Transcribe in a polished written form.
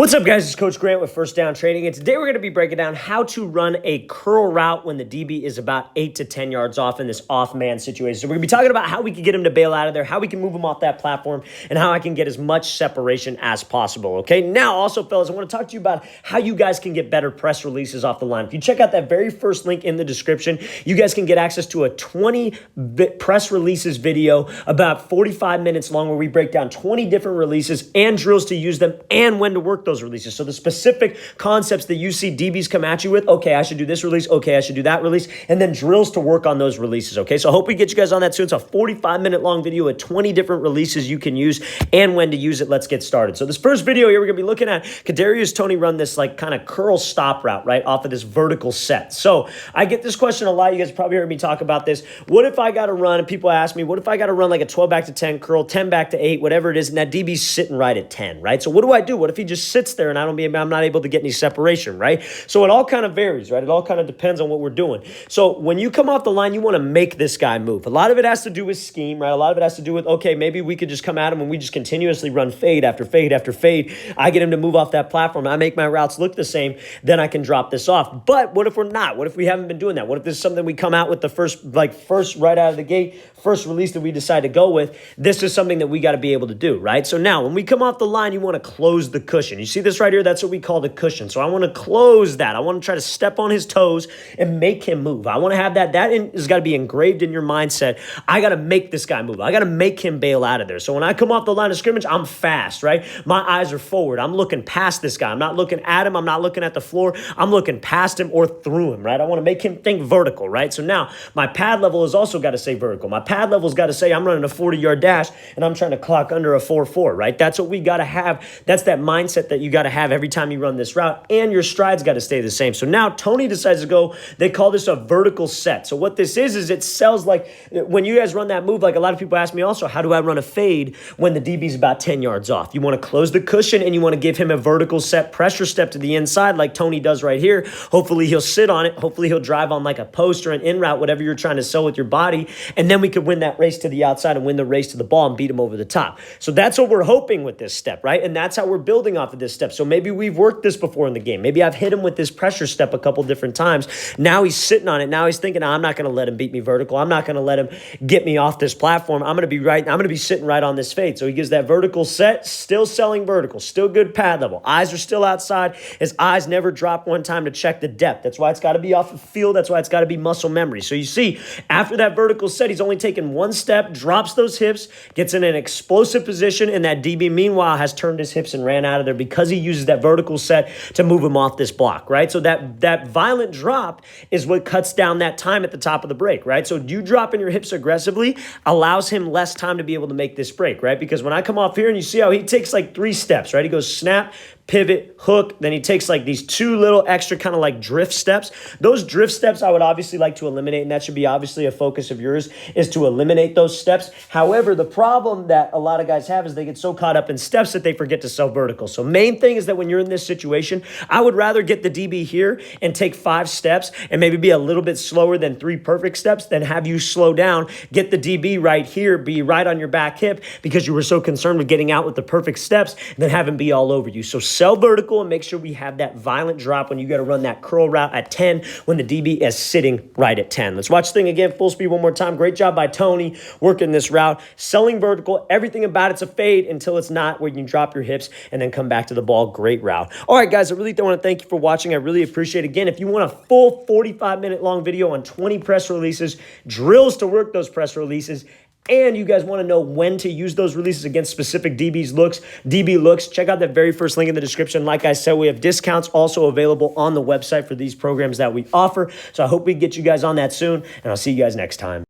What's up, guys? It's Coach Grant with First Down Trading, and today we're going to be breaking down how to run a curl route when the DB is about 8 to 10 yards off in this off-man situation. So we're going to be talking about how we can get him to bail out of there, how we can move him off that platform, and how I can get as much separation as possible, okay? Now, also, fellas, I want to talk to you about how you guys can get better press releases off the line. If you check out that very first link in the description, you guys can get access to a 20 press releases video about 45 minutes long where we break down 20 different releases and drills to use them and when to work those releases. So the specific concepts that you see DBs come at you with, okay, I should do this release, okay, I should do that release, and then drills to work on those releases, okay? So I hope we get you guys on that soon. It's a 45-minute long video with 20 different releases you can use and when to use it. Let's get started. So this first video here, we're going to be looking at Cadarius Toney run this like kind of curl stop route, right, off of this vertical set. So I get this question a lot. You guys probably heard me talk about this. What if I got to run, and people ask me, what if I got to run like a 12 back to 10 curl, 10 back to 8, whatever it is, and that DB's sitting right at 10, right? So what do I do? What if he just sits there and I'm not able to get any separation, right? So it all kind of varies, right? It all kind of depends on what we're doing. So when you come off the line, you want to make this guy move. A lot of it has to do with scheme, right? A lot of it has to do with, okay, maybe we could just come at him and we just continuously run fade after fade after fade. I get him to move off that platform. I make my routes look the same. Then I can drop this off. But what if we're not? What if we haven't been doing that? What if this is something we come out with the first right out of the gate, first release that we decide to go with? This is something that we got to be able to do, right? So now when we come off the line, you want to close the cushion. You see this right here? That's what we call the cushion. So I want to close that. I want to try to step on his toes and make him move. I want to have that. That has got to be engraved in your mindset. I got to make this guy move. I got to make him bail out of there. So when I come off the line of scrimmage, I'm fast, right? My eyes are forward. I'm looking past this guy. I'm not looking at him. I'm not looking at the floor. I'm looking past him or through him, right? I want to make him think vertical, right? So now my pad level has also got to say vertical. My pad level's got to say I'm running a 40-yard dash and I'm trying to clock under a 4.4, right? That's what we got to have. That's that mindset that you got to have every time you run this route, and your stride's got to stay the same. So now Toney decides to go, they call this a vertical set. So what this is it sells like, when you guys run that move, like a lot of people ask me also, how do I run a fade when the DB's about 10 yards off? You want to close the cushion and you want to give him a vertical set pressure step to the inside like Toney does right here. Hopefully he'll sit on it. Hopefully he'll drive on like a post or an in route, whatever you're trying to sell with your body. And then we could win that race to the outside and win the race to the ball and beat him over the top. So that's what we're hoping with this step, right? And that's how we're building off of this step. So maybe we've worked this before in the game. Maybe I've hit him with this pressure step a couple different times. Now he's sitting on it. Now he's thinking, I'm not going to let him beat me vertical. I'm not going to let him get me off this platform. I'm going to be sitting right on this fade. So he gives that vertical set, still selling vertical, still good pad level. Eyes are still outside. His eyes never drop one time to check the depth. That's why it's got to be off the field. That's why it's got to be muscle memory. So you see, after that vertical set, he's only taken one step, drops those hips, gets in an explosive position, and that DB, meanwhile, has turned his hips and ran out of there because he uses that vertical set to move him off this block, right? So that violent drop is what cuts down that time at the top of the break, right? So you dropping your hips aggressively allows him less time to be able to make this break, right? Because when I come off here and you see how he takes like 3 steps, right? He goes snap, pivot, hook, then he takes like these 2 little extra kind of like drift steps. Those drift steps I would obviously like to eliminate, and that should be obviously a focus of yours, is to eliminate those steps. However, the problem that a lot of guys have is they get so caught up in steps that they forget to sell vertical. So main thing is that when you're in this situation, I would rather get the DB here and take 5 steps and maybe be a little bit slower than 3 perfect steps than have you slow down, get the DB right here, be right on your back hip because you were so concerned with getting out with the perfect steps, and then have him be all over you. So sell vertical and make sure we have that violent drop when you got to run that curl route at 10 when the DB is sitting right at 10. Let's watch the thing again, full speed one more time. Great job by Toney working this route, selling vertical. Everything about it's a fade until it's not, where you can drop your hips and then come back to the ball. Great route. All right, guys, I really want to thank you for watching. I really appreciate it. Again, if you want a full 45-minute long video on 20 press releases, drills to work those press releases, and you guys want to know when to use those releases against specific DB looks, check out that very first link in the description. Like I said, we have discounts also available on the website for these programs that we offer. So I hope we get you guys on that soon, and I'll see you guys next time.